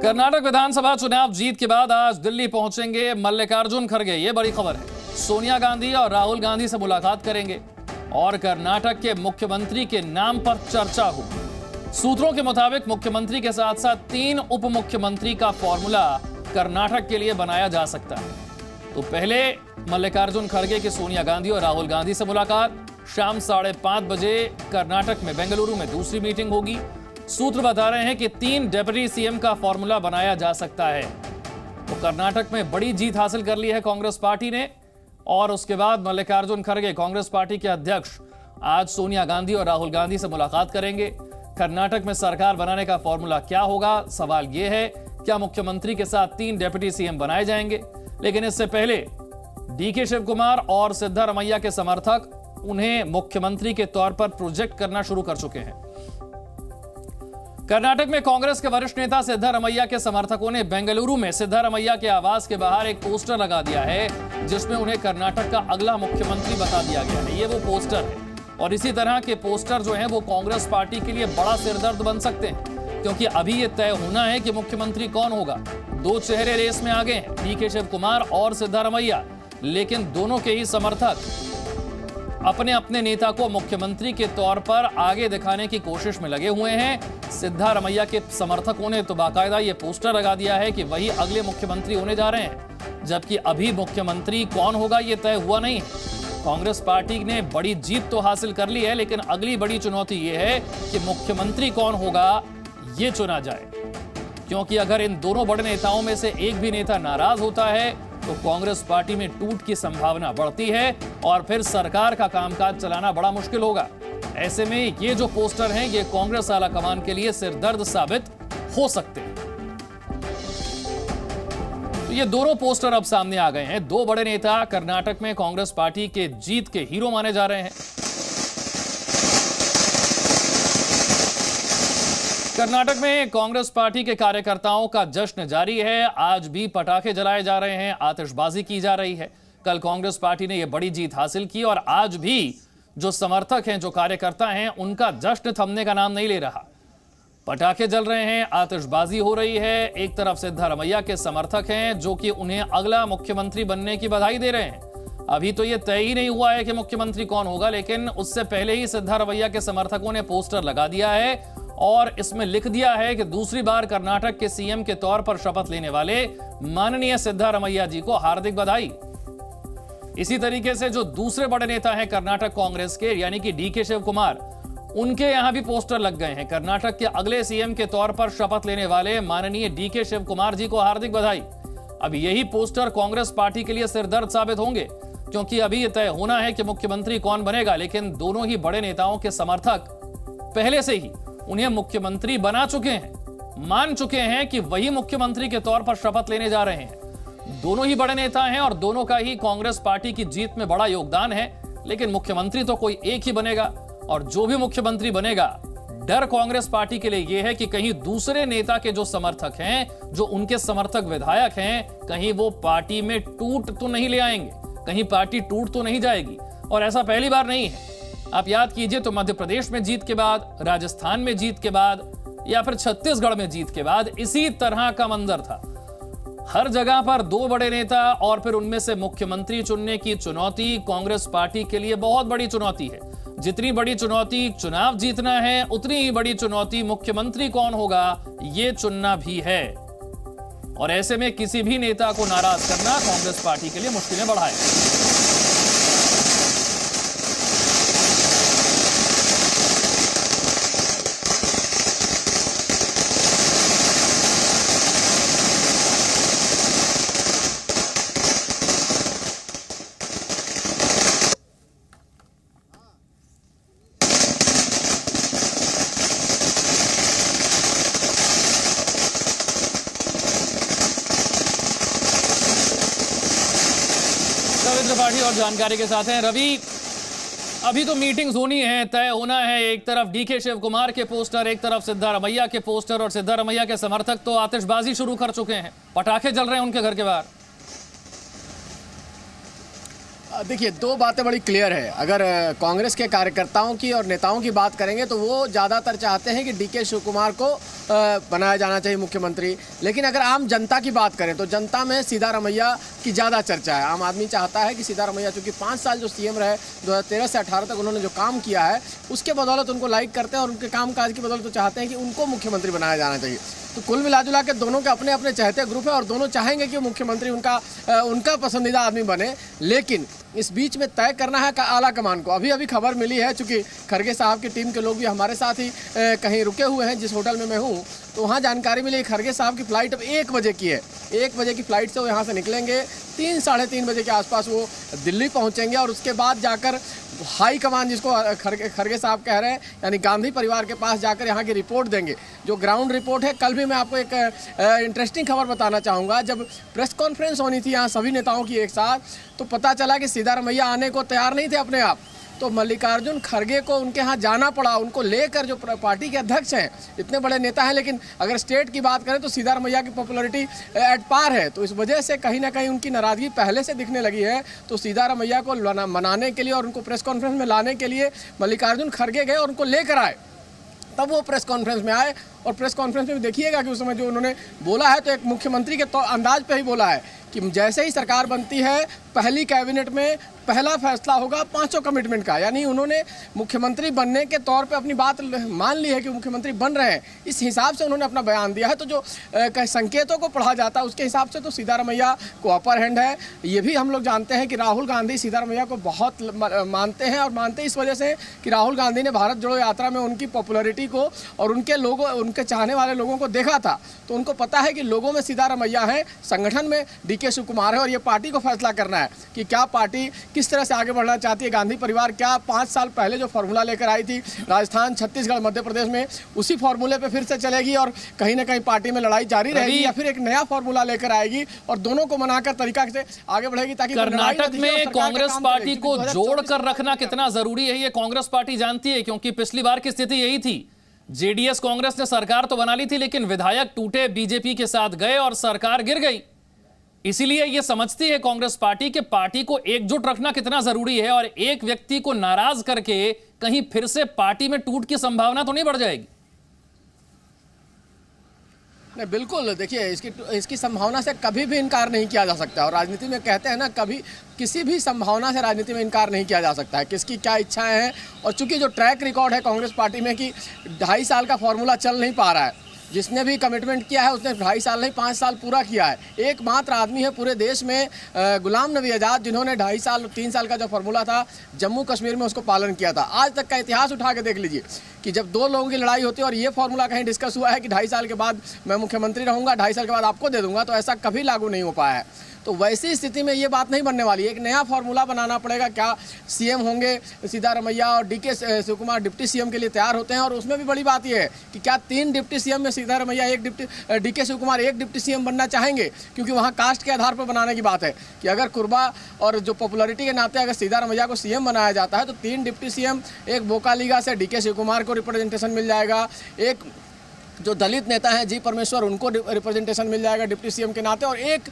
कर्नाटक विधानसभा चुनाव जीत के बाद आज दिल्ली पहुंचेंगे मल्लिकार्जुन खड़गे। ये बड़ी खबर है। सोनिया गांधी और राहुल गांधी से मुलाकात करेंगे और कर्नाटक के मुख्यमंत्री के नाम पर चर्चा होगी। सूत्रों के मुताबिक मुख्यमंत्री के साथ साथ 3 उप मुख्यमंत्री का फॉर्मूला कर्नाटक के लिए बनाया जा सकता है। तो पहले मल्लिकार्जुन खड़गे की सोनिया गांधी और राहुल गांधी से मुलाकात शाम 5:30 बजे कर्नाटक में बेंगलुरु में दूसरी मीटिंग होगी। सूत्र बता रहे हैं कि 3 डिप्टी सीएम का फॉर्मूला बनाया जा सकता है। तो कर्नाटक में बड़ी जीत हासिल कर ली है कांग्रेस पार्टी ने और उसके बाद मल्लिकार्जुन खड़गे कांग्रेस पार्टी के अध्यक्ष आज सोनिया गांधी और राहुल गांधी से मुलाकात करेंगे। कर्नाटक में सरकार बनाने का फॉर्मूला क्या होगा, सवाल यह है क्या मुख्यमंत्री के साथ 3 डिप्टी सीएम बनाए जाएंगे। लेकिन इससे पहले डीके शिव कुमार और सिद्धारमैया के समर्थक उन्हें मुख्यमंत्री के तौर पर प्रोजेक्ट करना शुरू कर चुके हैं। कर्नाटक में कांग्रेस के वरिष्ठ नेता सिद्धारमैया के समर्थकों ने बेंगलुरु में सिद्धारमैया के आवास के बाहर एक पोस्टर लगा दिया है जिसमें उन्हें कर्नाटक का अगला मुख्यमंत्री बता दिया गया है। ये वो पोस्टर है और इसी तरह के पोस्टर जो हैं वो कांग्रेस पार्टी के लिए बड़ा सिरदर्द बन सकते हैं, क्योंकि अभी ये तय होना है कि मुख्यमंत्री कौन होगा। 2 चेहरे रेस में आगे हैं, डीके शिव कुमार और सिद्धारमैया, लेकिन दोनों के ही समर्थक अपने अपने नेता को मुख्यमंत्री के तौर पर आगे दिखाने की कोशिश में लगे हुए हैं। सिद्धारमैया के समर्थकों ने तो बाकायदा ये पोस्टर लगा दिया है कि वही अगले मुख्यमंत्री होने जा रहे हैं, जबकि अभी मुख्यमंत्री कौन होगा ये तय हुआ नहीं है। कांग्रेस पार्टी ने बड़ी जीत तो हासिल कर ली है, लेकिन अगली बड़ी चुनौती ये है कि मुख्यमंत्री कौन होगा ये चुना जाए, क्योंकि अगर इन दोनों बड़े नेताओं में से एक भी नेता नाराज होता है तो कांग्रेस पार्टी में टूट की संभावना बढ़ती है और फिर सरकार का कामकाज चलाना बड़ा मुश्किल होगा। ऐसे में ये जो पोस्टर हैं ये कांग्रेस आला कमान के लिए सिरदर्द साबित हो सकते हैं। तो ये दोनों पोस्टर अब सामने आ गए हैं। 2 बड़े नेता कर्नाटक में कांग्रेस पार्टी के जीत के हीरो माने जा रहे हैं। कर्नाटक में कांग्रेस पार्टी के कार्यकर्ताओं का जश्न जारी है। आज भी पटाखे जलाए जा रहे हैं, आतिशबाजी की जा रही है। कल कांग्रेस पार्टी ने यह बड़ी जीत हासिल की और आज भी जो समर्थक हैं, जो कार्यकर्ता हैं, उनका जश्न थमने का नाम नहीं ले रहा। पटाखे जल रहे हैं, आतिशबाजी हो रही है। एक तरफ सिद्धारमैया के समर्थक हैं जो कि उन्हें अगला मुख्यमंत्री बनने की बधाई दे रहे हैं। अभी तो यह तय ही नहीं हुआ है कि मुख्यमंत्री कौन होगा, लेकिन उससे पहले ही सिद्धारमैया के समर्थकों ने पोस्टर लगा दिया है और इसमें लिख दिया है कि दूसरी बार कर्नाटक के सीएम के तौर पर शपथ लेने वाले माननीय सिद्धारमैया जी को हार्दिक बधाई। इसी तरीके से जो दूसरे बड़े नेता हैं कर्नाटक कांग्रेस के, यानी कि डीके शिव कुमार, उनके यहां भी पोस्टर लग गए हैं। कर्नाटक के अगले सीएम के तौर पर शपथ लेने वाले माननीय डीके शिव कुमार जी को हार्दिक बधाई। अब यही पोस्टर कांग्रेस पार्टी के लिए सिरदर्द साबित होंगे, क्योंकि अभी यह तय होना है कि मुख्यमंत्री कौन बनेगा, लेकिन दोनों ही बड़े नेताओं के समर्थक पहले से ही उन्हें मुख्यमंत्री बना चुके हैं, मान चुके हैं कि वही मुख्यमंत्री के तौर पर शपथ लेने जा रहे हैं। दोनों ही बड़े नेता हैं और दोनों का ही कांग्रेस पार्टी की जीत में बड़ा योगदान है, लेकिन मुख्यमंत्री तो कोई एक ही बनेगा और जो भी मुख्यमंत्री बनेगा, डर कांग्रेस पार्टी के लिए यह है कि कहीं दूसरे नेता के जो समर्थक हैं, जो उनके समर्थक विधायक हैं, कहीं वो पार्टी में टूट तो नहीं ले आएंगे, कहीं पार्टी टूट तो नहीं जाएगी। और ऐसा पहली बार नहीं है। आप याद कीजिए तो मध्य प्रदेश में जीत के बाद, राजस्थान में जीत के बाद या फिर छत्तीसगढ़ में जीत के बाद इसी तरह का मंजर था। हर जगह पर 2 बड़े नेता और फिर उनमें से मुख्यमंत्री चुनने की चुनौती कांग्रेस पार्टी के लिए बहुत बड़ी चुनौती है। जितनी बड़ी चुनौती चुनाव जीतना है, उतनी ही बड़ी चुनौती मुख्यमंत्री कौन होगा ये चुनना भी है। और ऐसे में किसी भी नेता को नाराज करना कांग्रेस पार्टी के लिए मुश्किलें बढ़ाएगा। त्रिपाठी और जानकारी के साथ हैं रवि। अभी तो मीटिंग्स होनी है, तय होना है। एक तरफ डीके शिव कुमार के पोस्टर, एक तरफ सिद्धारमैया के पोस्टर और सिद्धारमैया के समर्थक तो आतिशबाजी शुरू कर चुके हैं, पटाखे जल रहे हैं उनके घर के बाहर। देखिए, दो बातें बड़ी क्लियर है। अगर कांग्रेस के कार्यकर्ताओं की और नेताओं की बात करेंगे तो वो ज़्यादातर चाहते हैं कि डीके शिव कुमार को बनाया जाना चाहिए मुख्यमंत्री। लेकिन अगर आम जनता की बात करें तो जनता में सिद्धारमैया की ज़्यादा चर्चा है। आम आदमी चाहता है कि सिद्धारमैया, चूँकि 5 साल जो सीएम रहे 2013 से 18 तक उन्होंने जो काम किया है उसके बदौलत उनको लाइक करते हैं और उनके कामकाज की बदौलत तो चाहते हैं कि उनको मुख्यमंत्री बनाया जाना चाहिए। तो कुल मिला के दोनों के अपने अपने चाहते ग्रुप है और दोनों चाहेंगे कि मुख्यमंत्री उनका पसंदीदा आदमी बने। लेकिन इस बीच में तय करना है आला कमान को। अभी खबर मिली है, चूँकि खरगे साहब की टीम के लोग भी हमारे साथ ही कहीं रुके हुए हैं जिस होटल में मैं हूँ, तो वहाँ जानकारी मिली खरगे साहब की फ़्लाइट अब 1 बजे की है। 1 बजे की फ़्लाइट से वो यहाँ से निकलेंगे, 3 साढ़े 3 बजे के आसपास वो दिल्ली पहुँचेंगे और उसके बाद जाकर हाई कमान, जिसको खरगे साहब कह रहे हैं, यानी गांधी परिवार के पास जाकर यहाँ की रिपोर्ट देंगे, जो ग्राउंड रिपोर्ट है। कल भी मैं आपको एक इंटरेस्टिंग खबर बताना चाहूँगा। जब प्रेस कॉन्फ्रेंस होनी थी यहाँ सभी नेताओं की एक साथ, तो पता चला कि सिद्धारमैया आने को तैयार नहीं थे अपने आप, तो मल्लिकार्जुन खड़गे को उनके यहाँ जाना पड़ा। उनको लेकर, जो पार्टी के अध्यक्ष हैं, इतने बड़े नेता हैं, लेकिन अगर स्टेट की बात करें तो सिद्धारमैया की पॉपुलैरिटी एट पार है। तो इस वजह से कहीं ना कहीं उनकी नाराज़गी पहले से दिखने लगी है। तो सिद्धारमैया को मनाने के लिए और उनको प्रेस कॉन्फ्रेंस में लाने के लिए मल्लिकार्जुन खड़गे गए और उनको लेकर आए। तब वो प्रेस कॉन्फ्रेंस में आए और प्रेस कॉन्फ्रेंस में देखिएगा कि उस समय जो उन्होंने बोला है तो एक मुख्यमंत्री के अंदाज पे ही बोला है कि जैसे ही सरकार बनती है पहली कैबिनेट में पहला फैसला होगा 500 कमिटमेंट का। यानी उन्होंने मुख्यमंत्री बनने के तौर पे अपनी बात मान ली है कि मुख्यमंत्री बन रहे हैं। इस हिसाब से उन्होंने अपना बयान दिया है। तो जो संकेतों को पढ़ा जाता है उसके हिसाब से तो सिद्धारमैया को अपर हैंड है। ये भी हम लोग जानते हैं कि राहुल गांधी सिद्धारमैया को बहुत मानते हैं और मानते इस वजह से कि राहुल गांधी ने भारत जोड़ो यात्रा में उनकी पॉपुलैरिटी को और उनके चाहने वाले लोगों को देखा था। तो उनको पता है कि लोगों में सिद्धारमैया है, संगठन में डीके शिव कुमार है और ये पार्टी को फैसला करना है कि क्या पार्टी किस तरह से आगे बढ़ना चाहती है। गांधी परिवार क्या 5 साल पहले जो फार्मूला लेकर आई थी राजस्थान, छत्तीसगढ़, मध्य प्रदेश में, उसी फार्मूले पे फिर से चलेगी और कहीं ना कहीं पार्टी में लड़ाई जारी रहेगी, या फिर एक नया फार्मूला लेकर आएगी और दोनों को मनाकर तरीका से आगे बढ़ेगी ताकि कर्नाटक में कांग्रेस पार्टी को जोड़कर रखना कितना जरूरी है ये कांग्रेस पार्टी जानती है, क्योंकि पिछली बार की स्थिति यही थी। जेडीएस कांग्रेस ने सरकार तो बना ली थी लेकिन विधायक टूटे, बीजेपी के साथ गए और सरकार गिर गई। इसीलिए यह समझती है कांग्रेस पार्टी कि पार्टी को एकजुट रखना कितना जरूरी है और एक व्यक्ति को नाराज करके कहीं फिर से पार्टी में टूट की संभावना तो नहीं बढ़ जाएगी। नहीं, बिल्कुल। देखिए, इसकी संभावना से कभी भी इनकार नहीं किया जा सकता और राजनीति में कहते हैं ना, कभी किसी भी संभावना से राजनीति में इनकार नहीं किया जा सकता है। किसकी क्या इच्छाएं हैं और चूंकि जो ट्रैक रिकॉर्ड है कांग्रेस पार्टी में कि 2.5 साल का फॉर्मूला चल नहीं पा रहा है, जिसने भी कमिटमेंट किया है उसने 2.5 साल नहीं 5 साल पूरा किया है। एकमात्र आदमी है पूरे देश में गुलाम नबी आज़ाद जिन्होंने 2.5 साल 3 साल का जो फार्मूला था जम्मू कश्मीर में उसको पालन किया था। आज तक का इतिहास उठा के देख लीजिए कि जब 2 लोगों की लड़ाई होती है और ये फार्मूला कहीं डिस्कस हुआ है कि 2.5 साल के बाद मैं मुख्यमंत्री रहूँगा, 2.5 साल के बाद आपको दे दूंगा, तो ऐसा कभी लागू नहीं हो पाया है। तो वैसी स्थिति में ये बात नहीं बनने वाली है। एक नया फार्मूला बनाना पड़ेगा। क्या सीएम होंगे सिद्धारमैया और DK Shivakumar deputy CM के लिए तैयार होते हैं? और उसमें भी बड़ी बात यह है कि क्या 3 डिप्टी सीएम में Siddaramaiah DK Shivakumar 1 deputy CM बनना चाहेंगे? क्योंकि वहाँ कास्ट के आधार पर बनाने की बात है कि अगर कुर्बा और जो पॉपुलैरिटी के नाते अगर सिद्धारमैया को सीएम बनाया जाता है तो 3 डिप्टी सीएम, एक बोकालीगा से डीके शिव कुमार को रिप्रेजेंटेशन मिल जाएगा, एक जो दलित नेता हैं जी परमेश्वर उनको रिप्रेजेंटेशन मिल जाएगा डिप्टी सीएम के नाते, और एक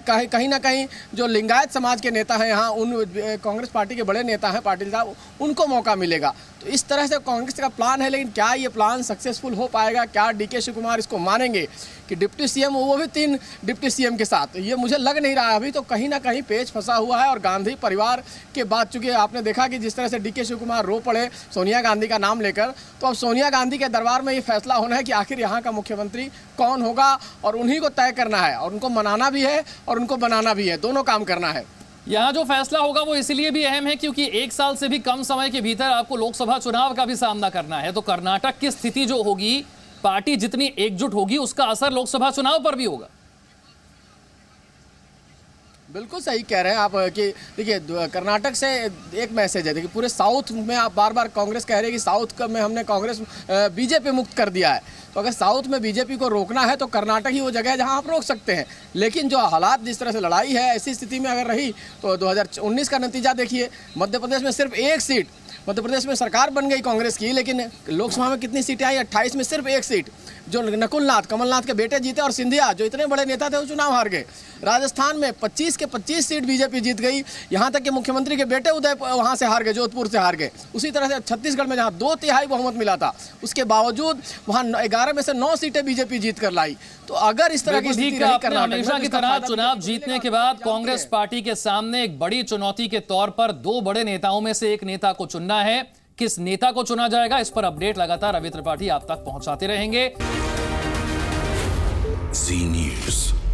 कहीं ना कहीं जो लिंगायत समाज के नेता हैं यहाँ, उन कांग्रेस पार्टी के बड़े नेता हैं पाटिल साहब, उनको मौका मिलेगा। तो इस तरह से कांग्रेस का प्लान है। लेकिन क्या ये प्लान सक्सेसफुल हो पाएगा? क्या डीके शिव कुमार इसको मानेंगे कि डिप्टी सीएम, वो भी 3 डिप्टी सीएम के साथ? ये मुझे लग नहीं रहा है। अभी तो कहीं ना कहीं पेच फंसा हुआ है और गांधी परिवार के बाद चूंकि आपने देखा कि जिस तरह से डीके शिव कुमार रो पड़े सोनिया गांधी का नाम लेकर, तो अब सोनिया गांधी के दरबार में ये फैसला होना है कि आखिर यहाँ का मुख्यमंत्री कौन होगा और उन्हीं को तय करना है और उनको मनाना भी है और उनको बनाना भी है, दोनों काम करना है। यहाँ जो फैसला होगा वो इसलिए भी अहम है क्योंकि 1 साल से भी कम समय के भीतर आपको लोकसभा चुनाव का भी सामना करना है। तो कर्नाटक की स्थिति जो होगी, पार्टी जितनी एकजुट होगी उसका असर लोकसभा चुनाव पर भी होगा। बिल्कुल सही कह रहे हैं आप कि देखिए कर्नाटक से एक मैसेज है। देखिए पूरे साउथ में आप बार बार कांग्रेस कह रही है कि साउथ में हमने कांग्रेस बीजेपी मुक्त कर दिया है। तो अगर साउथ में बीजेपी को रोकना है तो कर्नाटक ही वो जगह है जहां आप रोक सकते हैं। लेकिन जो हालात जिस तरह से लड़ाई है, ऐसी स्थिति में अगर रही तो 2019 का नतीजा देखिए, मध्य प्रदेश में सिर्फ 1 सीट, मध्य प्रदेश में सरकार बन गई कांग्रेस की, लेकिन लोकसभा में कितनी सीटें आई? 28 में सिर्फ 1 सीट। जो नकुलनाथ कमलनाथ के बेटे जीते और सिंधिया जो इतने बड़े नेता थे वो चुनाव हार गए। राजस्थान में 25 के 25 सीट बीजेपी जीत गई, यहाँ तक कि मुख्यमंत्री के बेटे उदय वहाँ से हार गए, जोधपुर से हार गए। उसी तरह से छत्तीसगढ़ में जहाँ 2/3 बहुमत मिला था, उसके बावजूद वहाँ 11 में से 9 सीटें बीजेपी जीत कर लाई। तो अगर इस तरह की स्थिति रही कर्नाटक में, हमेशा की तरह चुनाव जीतने के बाद कांग्रेस पार्टी के सामने एक बड़ी चुनौती के तौर पर 2 बड़े नेताओं में से एक नेता को चुनना है। किस नेता को चुना जाएगा, इस पर अपडेट लगातार रवि त्रिपाठी आप तक पहुंचाते रहेंगे। जी न्यूज़।